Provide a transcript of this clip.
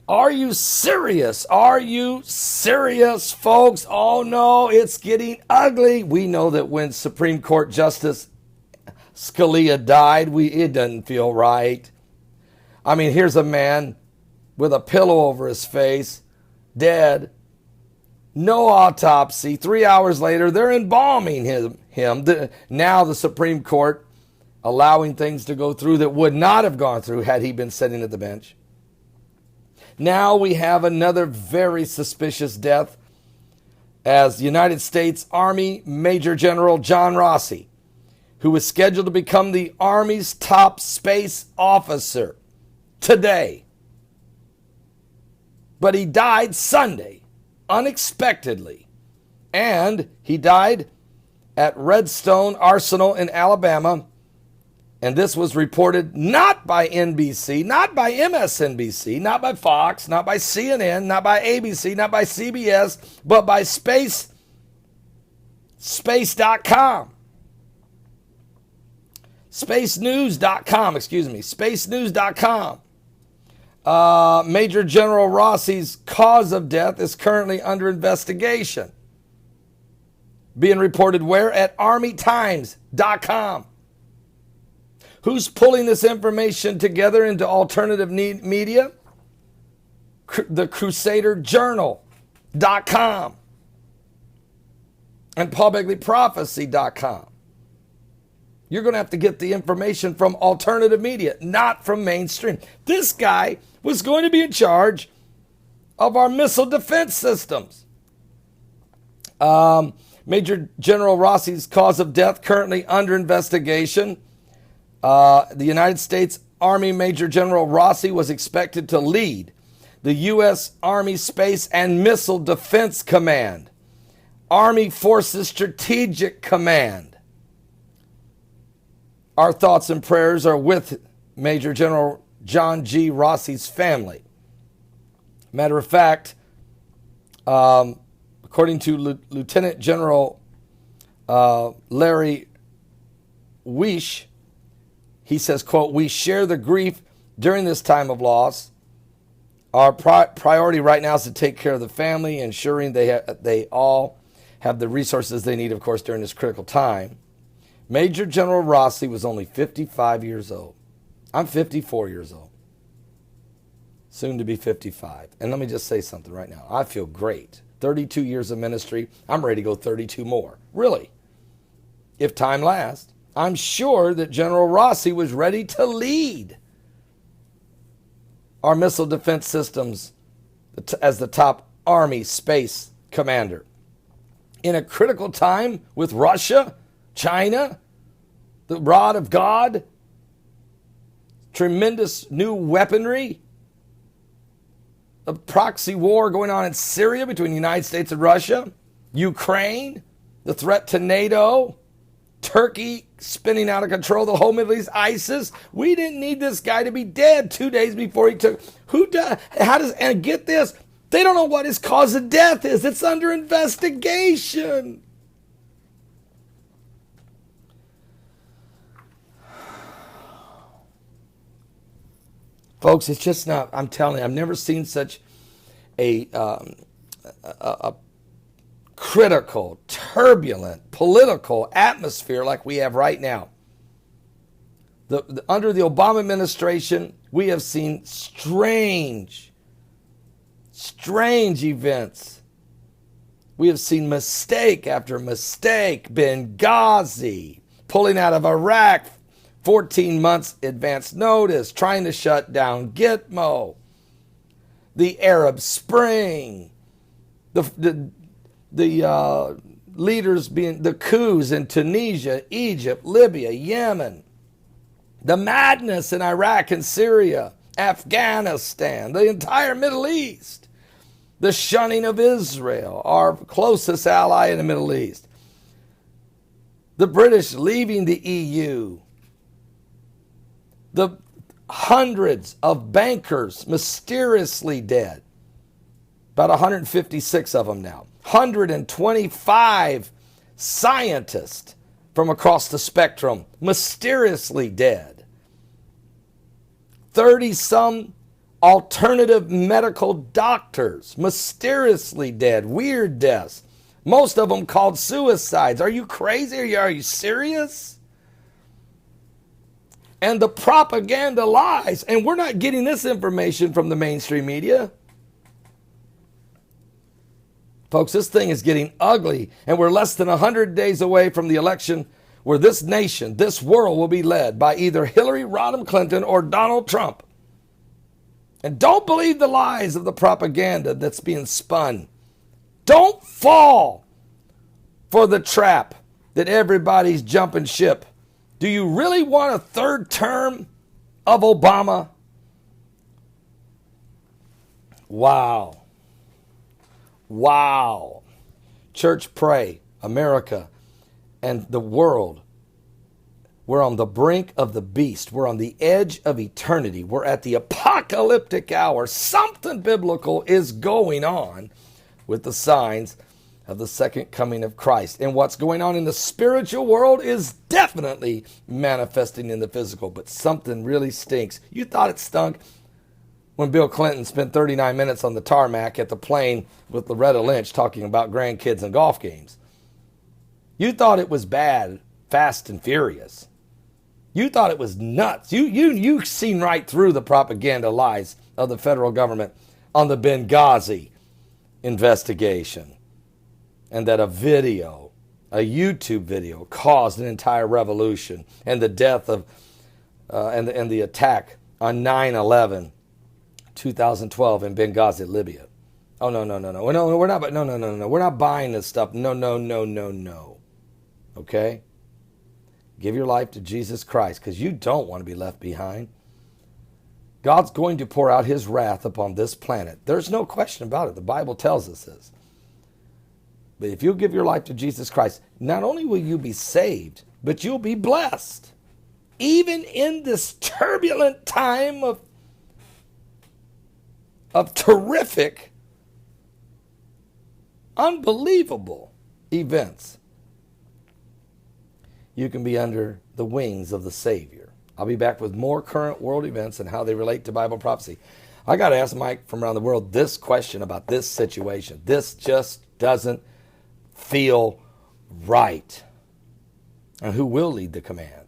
Are you serious? Are you serious, folks? Oh no, it's getting ugly. We know that when Supreme Court Justice Scalia died, it doesn't feel right. I mean, here's a man with a pillow over his face, dead. No autopsy. 3 hours later, they're embalming him. Now the Supreme Court allowing things to go through that would not have gone through had he been sitting at the bench. Now we have another very suspicious death as United States Army Major General John Rossi, who was scheduled to become the Army's top space officer today. But he died Sunday, unexpectedly. And he died at Redstone Arsenal in Alabama. And this was reported not by NBC, not by MSNBC, not by Fox, not by CNN, not by ABC, not by CBS, but by spacenews.com. Spacenews.com. Major General Rossi's cause of death is currently under investigation. Being reported where? At armytimes.com. Who's pulling this information together into alternative media? The CrusaderJournal.com and PaulBegleyProphecy.com. You're going to have to get the information from alternative media, not from mainstream. This guy was going to be in charge of our missile defense systems. Major General Rossi's cause of death currently under investigation. The United States Army Major General Rossi was expected to lead the U.S. Army Space and Missile Defense Command, Army Forces Strategic Command. Our thoughts and prayers are with Major General John G. Rossi's family. Matter of fact, according to Lieutenant General Larry Weish, he says, quote, "We share the grief during this time of loss. Our priority right now is to take care of the family, ensuring they all have the resources they need, of course, during this critical time." Major General Rossi was only 55 years old. I'm 54 years old. Soon to be 55. And let me just say something right now. I feel great. 32 years of ministry. I'm ready to go 32 more. Really. If time lasts. I'm sure that General Rossi was ready to lead our missile defense systems as the top Army space commander. In a critical time with Russia, China, the rod of God, tremendous new weaponry, a proxy war going on in Syria between the United States and Russia, Ukraine, the threat to NATO, Turkey spinning out of control the whole Middle East, ISIS. We didn't need this guy to be dead 2 days before he took. And get this, they don't know what his cause of death is. It's under investigation. Folks, it's just not, I'm telling you, I've never seen such a critical, turbulent, political atmosphere like we have right now. Under the Obama administration, we have seen strange events. We have seen mistake after mistake. Benghazi, pulling out of Iraq, 14 months advance notice, trying to shut down Gitmo, the Arab Spring, the leaders being the coups in Tunisia, Egypt, Libya, Yemen, the madness in Iraq and Syria, Afghanistan, the entire Middle East, the shunning of Israel, our closest ally in the Middle East, the British leaving the EU, the hundreds of bankers mysteriously dead, about 156 of them now, 125 scientists from across the spectrum mysteriously dead, 30-some alternative medical doctors, mysteriously dead, weird deaths. Most of them called suicides. Are you crazy? Are you serious? And the propaganda lies. And we're not getting this information from the mainstream media. Folks, this thing is getting ugly. And we're less than 100 days away from the election where this nation, this world will be led by either Hillary Rodham Clinton or Donald Trump. And don't believe the lies of the propaganda that's being spun. Don't fall for the trap that everybody's jumping ship. Do you really want a third term of Obama? Wow. Wow. Church, pray. America and the world. We're on the brink of the beast. We're on the edge of eternity. We're at the apocalyptic hour. Something biblical is going on with the signs of the second coming of Christ. And what's going on in the spiritual world is definitely manifesting in the physical. But something really stinks. You thought it stunk when Bill Clinton spent 39 minutes on the tarmac at the plane with Loretta Lynch talking about grandkids and golf games. You thought it was bad, Fast and Furious. You thought it was nuts. You seen right through the propaganda lies of the federal government on the Benghazi investigation. And that a YouTube video caused an entire revolution and the death of, and the attack on 9/11, 2012 in Benghazi, Libya. Oh, no, we're not, no, we're not buying this stuff. No. Okay? Give your life to Jesus Christ because you don't want to be left behind. God's going to pour out his wrath upon this planet. There's no question about it. The Bible tells us this. But if you'll give your life to Jesus Christ, not only will you be saved, but you'll be blessed. Even in this turbulent time of terrific, unbelievable events. You can be under the wings of the Savior. I'll be back with more current world events and how they relate to Bible prophecy. I got to ask Mike from around the world this question about this situation. This just doesn't feel right. And who will lead the command?